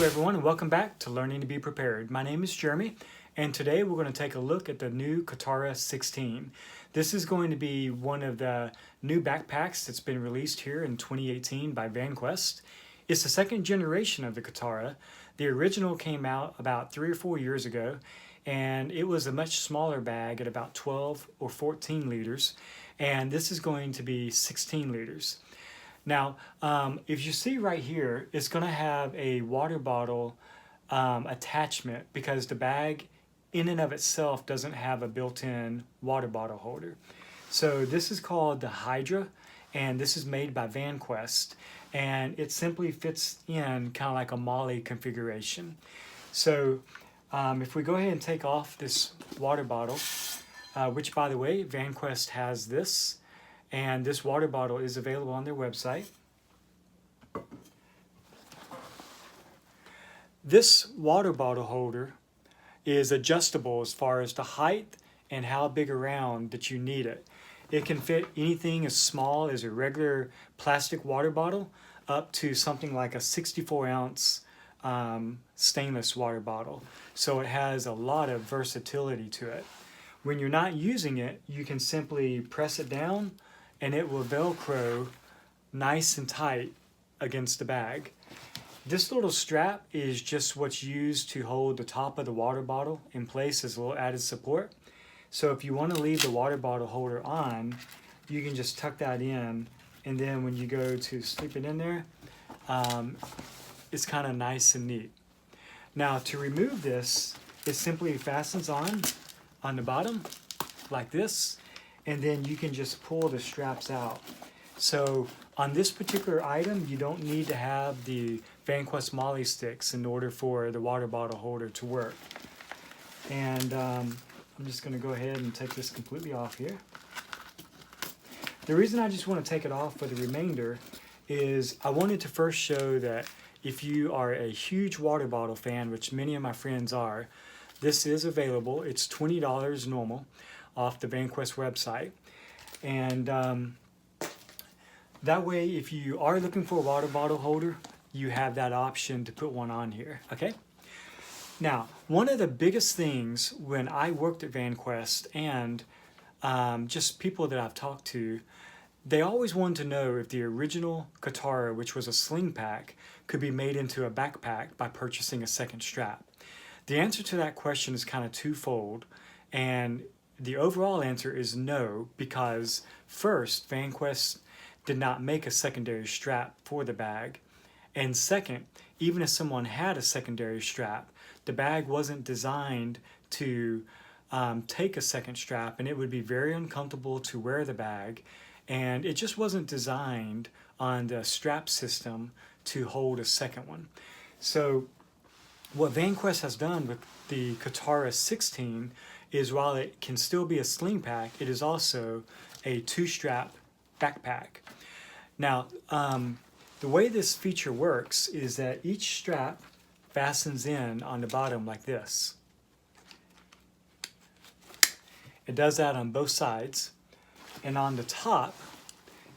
everyone, and welcome back to Learning to Be Prepared. My name is Jeremy, and today we're going to take a look at the new Katara 16. This is going to be one of the new backpacks that's been released here in 2018 by Vanquest. It's the second generation of the Katara. The original came out about 3 or 4 years ago, and it was a much smaller bag at about 12 or 14 liters, and this is going to be 16 liters. Now, if you see right here, it's going to have a water bottle attachment because the bag in and of itself doesn't have a built-in water bottle holder. So this is called the Hydra, and this is made by Vanquest, and it simply fits in kind of like a Molly configuration. So if we go ahead and take off this water bottle, which by the way, Vanquest has this, and this water bottle is available on their website. This water bottle holder is adjustable as far as the height and how big around that you need it. It can fit anything as small as a regular plastic water bottle up to something like a 64-ounce stainless water bottle. So it has a lot of versatility to it. When you're not using it, you can simply press it down and it will Velcro nice and tight against the bag. This little strap is just what's used to hold the top of the water bottle in place as a little added support. So if you want to leave the water bottle holder on, you can just tuck that in, and then when you go to slip it in there, it's kind of nice and neat. Now to remove this, it simply fastens on the bottom like this, and then you can just pull the straps out. So on this particular item, you don't need to have the Vanquest Molly sticks in order for the water bottle holder to work. And I'm just going to go ahead and take this completely off here. The reason I just want to take it off for the remainder is I wanted to first show that if you are a huge water bottle fan, which many of my friends are, this is available. It's $20 normal off the Vanquest website. And that way, if you are looking for a water bottle holder, you have that option to put one on here, okay? Now, one of the biggest things when I worked at Vanquest and just people that I've talked to, they always wanted to know if the original Katara, which was a sling pack, could be made into a backpack by purchasing a second strap. The answer to that question is kind of twofold, and the overall answer is no, because first, Vanquest did not make a secondary strap for the bag, and second, even if someone had a secondary strap, the bag wasn't designed to take a second strap, and it would be very uncomfortable to wear the bag, and it just wasn't designed on the strap system to hold a second one. So what Vanquest has done with the Katara 16 is while it can still be a sling pack, it is also a 2-strap backpack. Now, the way this feature works is that each strap fastens in on the bottom like this. It does that on both sides, and on the top,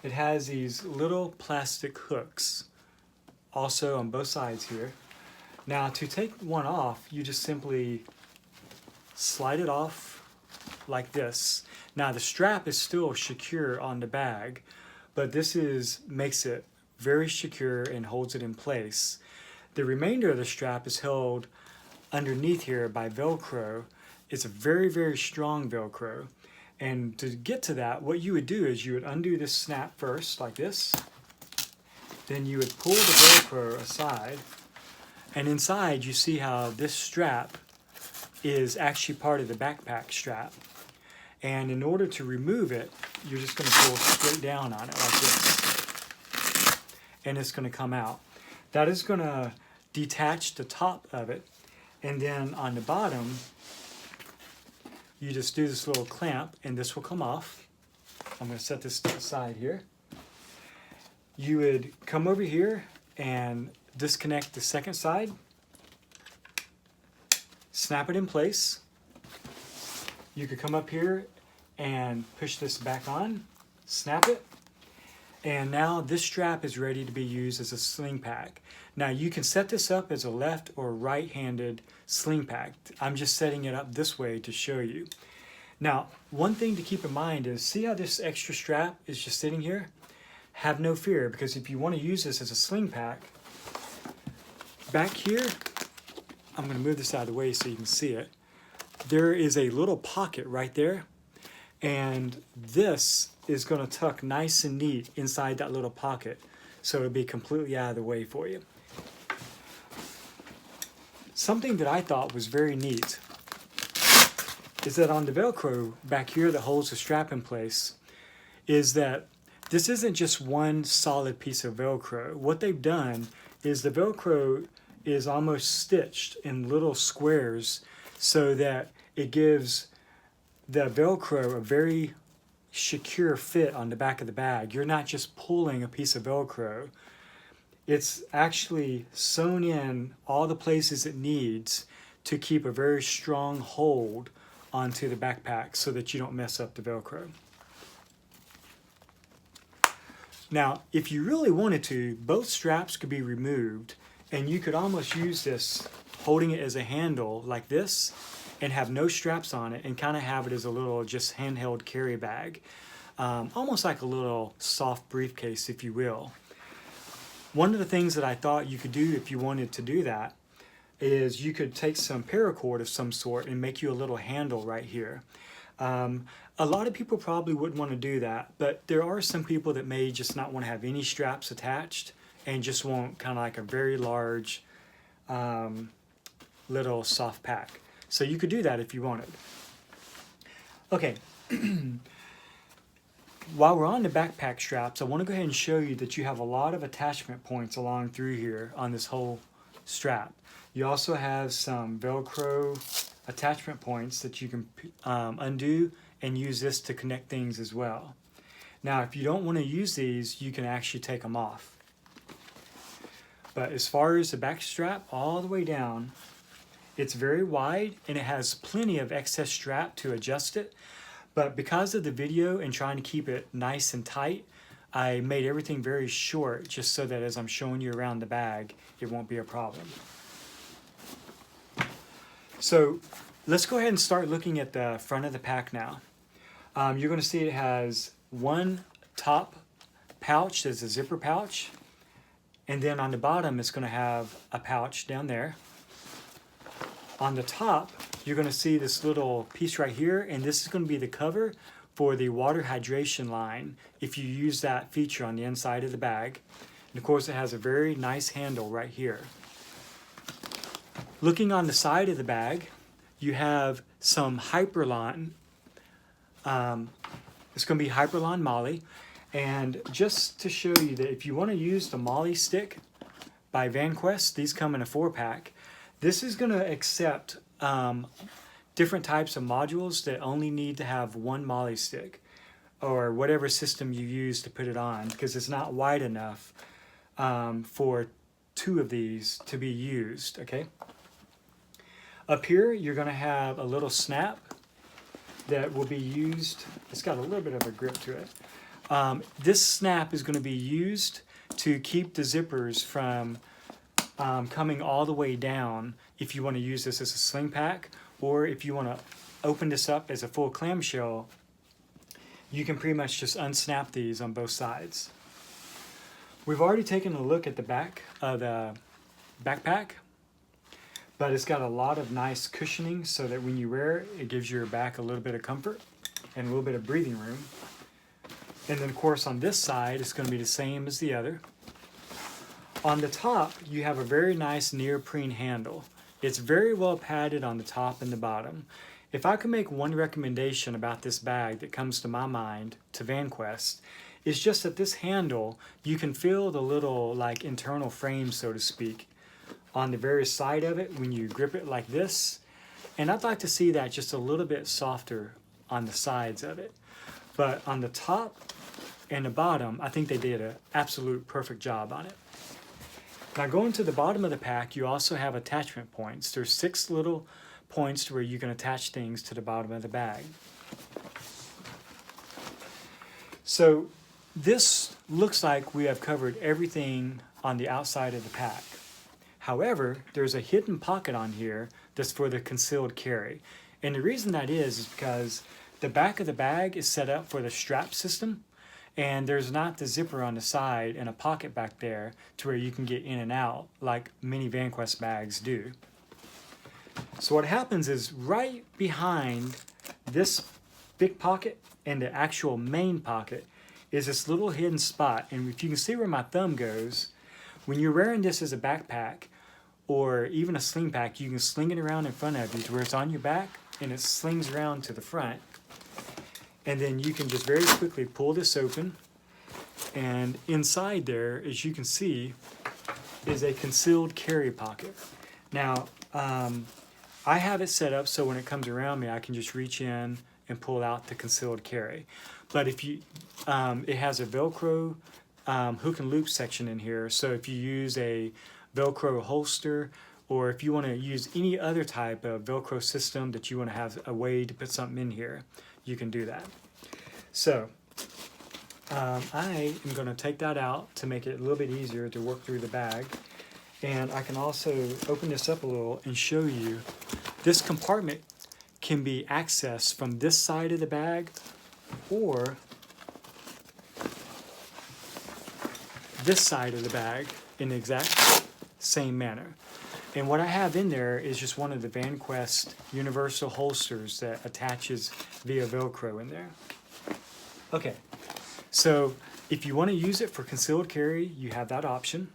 it has these little plastic hooks, also on both sides here. Now, to take one off, you just simply slide it off like this. Now, the strap is still secure on the bag, but this makes it very secure and holds it in place. The remainder of the strap is held underneath here by Velcro. It's a very, very strong Velcro. And to get to that, what you would do is you would undo this snap first, like this. Then you would pull the Velcro aside. And inside, you see how this strap is actually part of the backpack strap. And in order to remove it, you're just going to pull straight down on it like this. And it's going to come out. That is going to detach the top of it. And then on the bottom, you just do this little clamp and this will come off. I'm going to set this to the side here. You would come over here and disconnect the second side, snap it in place. You could come up here and push this back on, snap it, And now this strap is ready to be used as a sling pack. Now you can set this up as a left or right-handed sling pack. I'm just setting it up this way to show you. Now, one thing to keep in mind is, see how this extra strap is just sitting here? Have no fear, because if you want to use this as a sling pack, back here, I'm going to move this out of the way so you can see it. There is a little pocket right there, and this is going to tuck nice and neat inside that little pocket, so it'll be completely out of the way for you. Something that I thought was very neat is that on the Velcro back here that holds the strap in place, is that this isn't just one solid piece of Velcro. What they've done is the Velcro is almost stitched in little squares so that it gives the Velcro a very secure fit on the back of the bag. You're not just pulling a piece of Velcro. It's actually sewn in all the places it needs to keep a very strong hold onto the backpack so that you don't mess up the Velcro. Now, if you really wanted to, both straps could be removed, and you could almost use this holding it as a handle like this and have no straps on it and kind of have it as a little just handheld carry bag. Almost like a little soft briefcase, if you will. One of the things that I thought you could do if you wanted to do that is you could take some paracord of some sort and make you a little handle right here. A lot of people probably wouldn't want to do that, but there are some people that may just not want to have any straps attached and just want kind of like a very large little soft pack. So you could do that if you wanted. Okay, while we're on the backpack straps, I want to go ahead and show you that you have a lot of attachment points along through here on this whole strap. You also have some Velcro attachment points that you can undo and use this to connect things as well. Now, if you don't want to use these, you can actually take them off. But as far as the back strap, all the way down, it's very wide and it has plenty of excess strap to adjust it. But because of the video and trying to keep it nice and tight, I made everything very short just so that as I'm showing you around the bag, it won't be a problem. So let's go ahead and start looking at the front of the pack now. You're going to see it has one top pouch that's a zipper pouch, and then on the bottom it's going to have a pouch down there. On the top you're going to see this little piece right here, and this is going to be the cover for the water hydration line if you use that feature on the inside of the bag. And of course it has a very nice handle right here. Looking on the side of the bag, you have some Hyperlon. It's going to be Hyperlon Molly. And just to show you that if you want to use the Molly stick by Vanquest, these come in a 4-pack. This is going to accept different types of modules that only need to have one Molly stick, or whatever system you use to put it on, because it's not wide enough for 2 of these to be used, okay? Up here, you're going to have a little snap that will be used. It's got a little bit of a grip to it. This snap is going to be used to keep the zippers from coming all the way down if you want to use this as a sling pack, or if you want to open this up as a full clamshell, you can pretty much just unsnap these on both sides. We've already taken a look at the back of the backpack, but it's got a lot of nice cushioning so that when you wear it, it gives your back a little bit of comfort and a little bit of breathing room. And then of course on this side, it's going to be the same as the other. On the top, you have a very nice neoprene handle. It's very well padded on the top and the bottom. If I could make one recommendation about this bag that comes to my mind to Vanquest, it's just that this handle, you can feel the little like internal frame, so to speak, on the very side of it when you grip it like this. And I'd like to see that just a little bit softer on the sides of it. But on the top and the bottom, I think they did an absolute perfect job on it. Now going to the bottom of the pack, you also have attachment points. There's 6 little points to where you can attach things to the bottom of the bag. So this looks like we have covered everything on the outside of the pack. However, there's a hidden pocket on here that's for the concealed carry. And the reason that is because the back of the bag is set up for the strap system, and there's not the zipper on the side and a pocket back there to where you can get in and out like many Vanquest bags do. So what happens is right behind this big pocket and the actual main pocket is this little hidden spot. And if you can see where my thumb goes, when you're wearing this as a backpack or even a sling pack, you can sling it around in front of you to where it's on your back and it slings around to the front. And then you can just very quickly pull this open, and inside there, as you can see, is a concealed carry pocket. Now, I have it set up so when it comes around me, I can just reach in and pull out the concealed carry. But if you, it has a Velcro hook and loop section in here, so if you use a Velcro holster, or if you want to use any other type of Velcro system that you want to have a way to put something in here, you can do that. So I am going to take that out to make it a little bit easier to work through the bag. And I can also open this up a little and show you this compartment can be accessed from this side of the bag or this side of the bag in the exact same manner. And what I have in there is just one of the Vanquest universal holsters that attaches via Velcro in there. Okay, so if you want to use it for concealed carry, you have that option.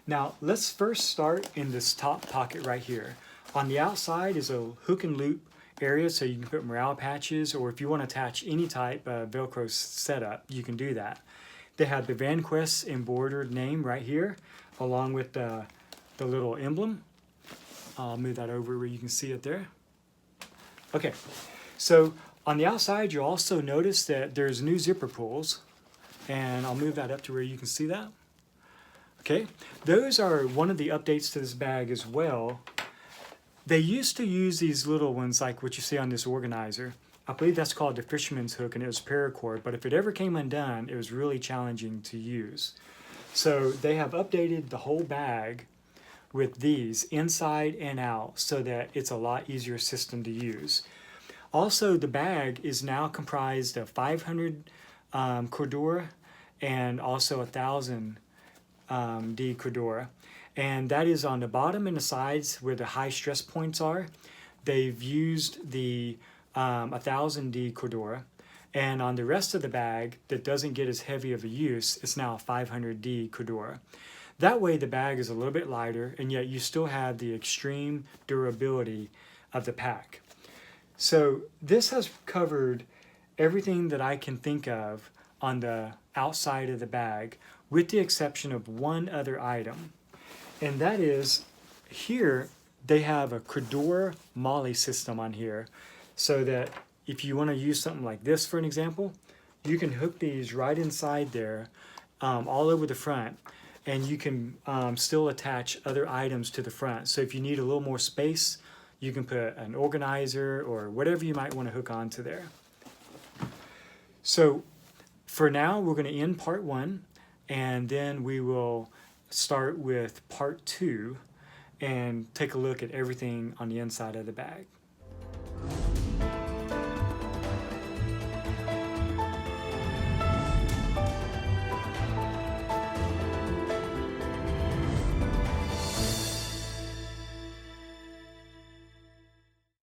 Now, let's first start in this top pocket right here. On the outside is a hook and loop area, so you can put morale patches, or if you want to attach any type of Velcro setup, you can do that. They have the Vanquest embroidered name right here, along with the little emblem. I'll move that over where you can see it there. Okay, so on the outside, you'll also notice that there's new zipper pulls, and I'll move that up to where you can see that. Okay, those are one of the updates to this bag as well. They used to use these little ones like what you see on this organizer. I believe that's called the fisherman's hook, and it was paracord, but if it ever came undone, it was really challenging to use. So they have updated the whole bag with these inside and out so that it's a lot easier system to use. Also, the bag is now comprised of 500 Cordura and also 1,000 D Cordura. And that is on the bottom and the sides where the high stress points are. They've used the 1,000 D Cordura. And on the rest of the bag that doesn't get as heavy of a use, it's now a 500 D Cordura. That way the bag is a little bit lighter, and yet you still have the extreme durability of the pack. So this has covered everything that I can think of on the outside of the bag, with the exception of one other item. And that is, here they have a Cordura Molly system on here, so that if you want to use something like this, for an example, you can hook these right inside there, all over the front, and you can still attach other items to the front. So if you need a little more space, you can put an organizer or whatever you might want to hook onto there. So for now, we're going to end part 1, and then we will start with part 2 and take a look at everything on the inside of the bag.